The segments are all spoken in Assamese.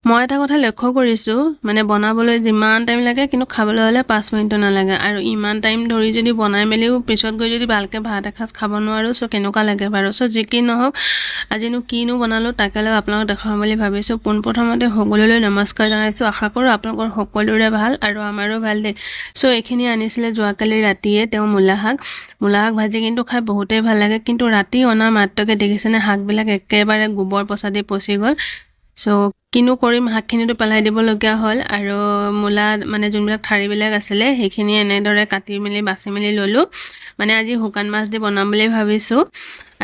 মই এটা কথা লক্ষ্য কৰিছোঁ মানে বনাবলৈ যিমান টাইম লাগে কিন্তু খাবলৈ হ'লে 5 মিনিটো নালাগে আৰু ইমান টাইম ধৰি যদি বনাই মেলিও পিছত গৈ যদি ভালকৈ ভাত এসাঁজ খাব নোৱাৰোঁ চ' কেনেকুৱা লাগে বাৰু চ' যি কি নহওক আজিনো কিনো বনালোঁ তাকে লৈ আপোনালোকক দেখাম বুলি ভাবিছোঁ পোনপ্ৰথমতে সকলোলৈ নমস্কাৰ জনাইছোঁ আশা কৰোঁ আপোনালোকৰ সকলোৰে ভাল আৰু আমাৰো ভাল দেই চ' এইখিনি আনিছিলে যোৱাকালি ৰাতিয়ে তেওঁ মূলা শাক ভাজি কিন্তু খাই বহুতেই ভাল লাগে কিন্তু ৰাতি অনা মাত্ৰকে দেখিছেনে শাকবিলাক একেবাৰে গোবৰ পচা দি পচি গ'ল চ' কিনো কৰিম শাকখিনিতো পেলাই দিবলগীয়া হ'ল আৰু মূলা মানে যোনবিলাক ঠাৰিবিলাক আছিলে সেইখিনি এনেদৰে কাটি মেলি বাছি মেলি ল'লোঁ মানে আজি শুকান মাছ দি বনাম বুলি ভাবিছোঁ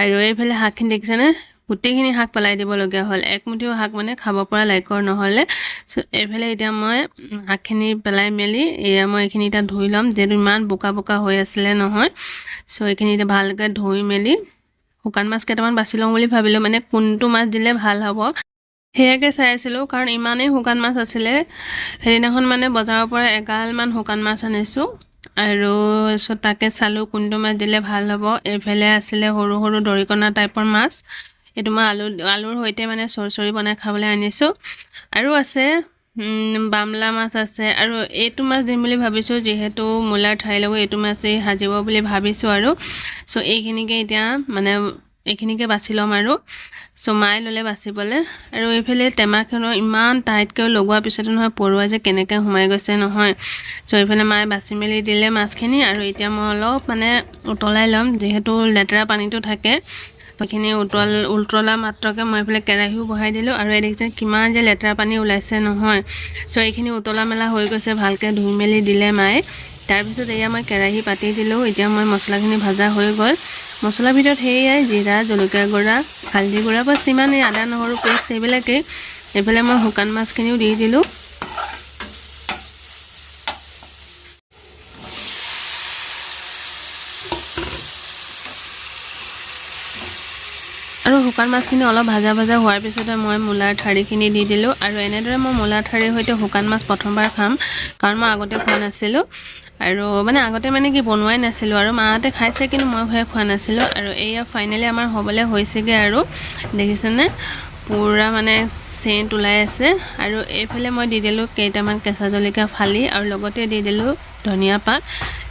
আৰু এইফালে শাকখিনি দেখিছেনে গোটেইখিনি শাক পেলাই দিবলগীয়া হ'ল একমুঠিও শাক মানে খাব পৰা লাইকৰ নহ'লে এইফালে এতিয়া মই শাকখিনি পেলাই মেলি এয়া মই এইখিনি এতিয়া ধুই ল'ম যিহেতু ইমান বোকা বোকা হৈ আছিলে নহয় চ' এইখিনি এতিয়া ভালকৈ ধুই মেলি শুকান মাছ কেইটামান বাছি লওঁ বুলি ভাবিলোঁ মানে কোনটো মাছ দিলে ভাল হ'ব সেয়াকে চাই আছিলোঁ কাৰণ ইমানেই শুকান মাছ আছিলে সেইদিনাখন মানে বজাৰৰ পৰা এগালমান শুকান মাছ আনিছোঁ আৰু তাকে চালোঁ কোনটো মাছ দিলে ভাল হ'ব এইফালে আছিলে সৰু সৰু দৰিকণা টাইপৰ মাছ এইটো মই আলুৰ সৈতে মানে চৰচৰি বনাই খাবলৈ আনিছোঁ আৰু আছে বামলা মাছ আছে আৰু এইটো মাছ দিম বুলি ভাবিছোঁ যিহেতু মূলাৰ ঠাইৰ লগত এইটো মাছেই সাজিব বুলি ভাবিছোঁ আৰু চ' এইখিনিকে এতিয়া মানে এইখিনিকে বাছি ল'ম আৰু চ' মায়ে ল'লে বাচিবলৈ আৰু এইফালে টেমাখনৰ ইমান টাইটকৈ লগোৱাৰ পিছতো নহয় পৰুৱা যে কেনেকৈ সোমাই গৈছে নহয় চ' এইফালে মায়ে বাছি মেলি দিলে মাছখিনি আৰু এতিয়া মই অলপ মানে উতলাই ল'ম যিহেতু লেতেৰা পানীটো থাকে সেইখিনি উতলা মাত্ৰকে মই এইফালে কেৰাহীও বহাই দিলোঁ আৰু এই দেখিছে কিমান যে লেতেৰা পানী ওলাইছে নহয় চ' এইখিনি উতলা মেলা হৈ গৈছে ভালকৈ ধুই মেলি দিলে মায়ে তাৰপিছত এয়া মই কেৰাহী পাতি দিলোঁ এতিয়া মই মছলাখিনি ভজা হৈ গ'ল মছলাৰ ভিতৰত সেয়াই জিৰা জলকীয়া গুড়া হালধি গুড়া বা সিমানেই আদা নহৰু পেষ্ট এইবিলাকেই এইফালে মই শুকান মাছখিনিও দি দিলোঁ আৰু শুকান মাছখিনি অলপ ভাজা হোৱাৰ পিছতে মই মূলাৰ ঠাৰিখিনি দি দিলোঁ আৰু এনেদৰে মই মূলাৰ ঠাৰিৰ সৈতে শুকান মাছ প্ৰথমবাৰ খাম কাৰণ মই আগতে খোৱা নাছিলোঁ আৰু মানে আগতে মানে কি বনোৱাই নাছিলোঁ আৰু মাহঁতে খাইছে কিন্তু মই খোৱা নাছিলোঁ আৰু এয়া ফাইনেলি আমাৰ হ'বলৈ হৈছেগৈ আৰু দেখিছেনে পুৰা মানে চেণ্ট ওলাই আছে আৰু এইফালে মই দি দিলোঁ কেইটামান কেঁচা জলকীয়া ফালি আৰু লগতে দি দিলোঁ ধনিয়া পাত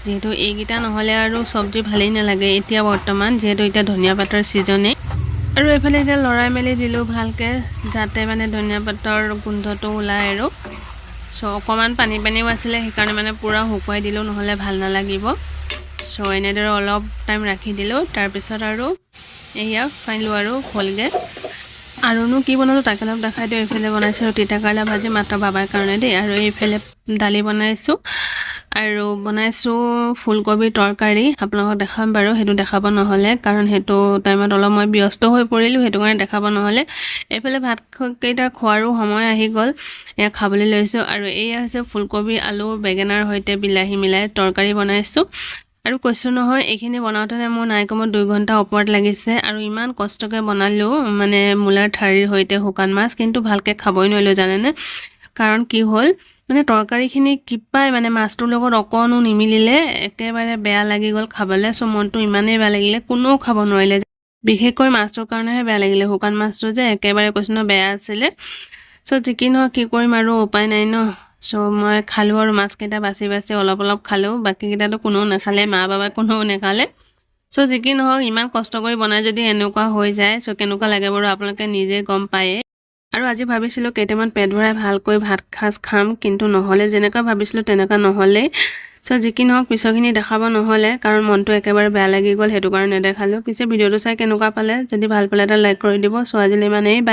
যিহেতু এইকেইটা নহ'লে আৰু চব্জি ভালেই নালাগে এতিয়া বৰ্তমান যিহেতু এতিয়া ধনিয়া পাতৰ ছিজনেই আৰু এইফালে এতিয়া লৰাই মেলি দিলোঁ ভালকৈ যাতে মানে ধনিয়া পাতৰ গোন্ধটো ওলায় আৰু চ' অকণমান পানীও আছিলে সেইকাৰণে মানে পূৰা শুকুৱাই দিলোঁ নহ'লে ভাল নালাগিব চ' এনেদৰে অলপ টাইম ৰাখি দিলোঁ তাৰপিছত আৰু এয়া ফাইলোঁ আৰু হ'লগৈ আৰুনো কি বনালোঁ তাকে অলপ দেখাই দিওঁ এইফালে বনাইছোঁ তিতা কেৰেলা ভাজি মাত্ৰ বাবাৰ কাৰণে দেই আৰু এইফালে দালি বনাইছোঁ আৰু বনাইছোঁ ফুলকবি তৰকাৰী আপোনালোকক দেখাম বাৰু সেইটো দেখাব নহ'লে কাৰণ সেইটো টাইমত অলপ মই ব্যস্ত হৈ পৰিলোঁ সেইটো কাৰণে দেখাব নহ'লে এইফালে ভাতকেইটা খোৱাৰো সময় আহি গ'ল এয়া খাবলৈ লৈছোঁ আৰু এয়া হৈছে ফুলকবি আলু বেঙেনাৰ সৈতে বিলাহী মিলাই তৰকাৰী বনাইছোঁ আৰু কৈছোঁ নহয় এইখিনি বনাওঁতে মোৰ নাই কমেও 2 ঘণ্টা ওপৰত লাগিছে আৰু ইমান কষ্টকৈ বনালোঁ মানে মূলাৰ ঠাৰিৰ সৈতে শুকান মাছ কিন্তু ভালকৈ খাবই নোৱাৰিলোঁ জানেনে কাৰণ কি হ'ল মানে তৰকাৰীখিনি কিপাই মানে মাছটোৰ লগত অকণো নিমিলিলে একেবাৰে বেয়া লাগি গ'ল খাবলৈ চ' মনটো ইমানেই বেয়া লাগিলে কোনেও খাব নোৱাৰিলে বিশেষকৈ মাছটোৰ কাৰণেহে বেয়া লাগিলে শুকান মাছটো যে একেবাৰে কৈছোঁ ন বেয়া আছিলে চ' যি কি নহওক কি কৰিম আৰু উপায় নাই ন চ' মই খালোঁ আৰু মাছকেইটা বাছি অলপ খালোঁ বাকীকেইটাতো কোনেও নাখালে মা বাবা কোনেও নাখালে চ' যি কি নহওক ইমান কষ্ট কৰি বনাই যদি এনেকুৱা হৈ যায় চ' কেনেকুৱা লাগে বাৰু আপোনালোকে নিজে গম পায়ে আৰু আজি ভাবিছিলোঁ কেইটামান পেট ভৰাই ভালকৈ ভাত সাজ খাম কিন্তু নহ'লে যেনেকুৱা ভাবিছিলোঁ তেনেকুৱা নহ'লেই চ' যি কি নহওক পিছৰখিনি দেখাব নহ'লে কাৰণ মনটো একেবাৰে বেয়া লাগি গ'ল সেইটো কাৰণে নেদেখালোঁ পিছে ভিডিঅ'টো চাই কেনেকুৱা পালে যদি ভাল পালে এটা লাইক কৰি দিব চ' আজিলৈ ইমানেই বাই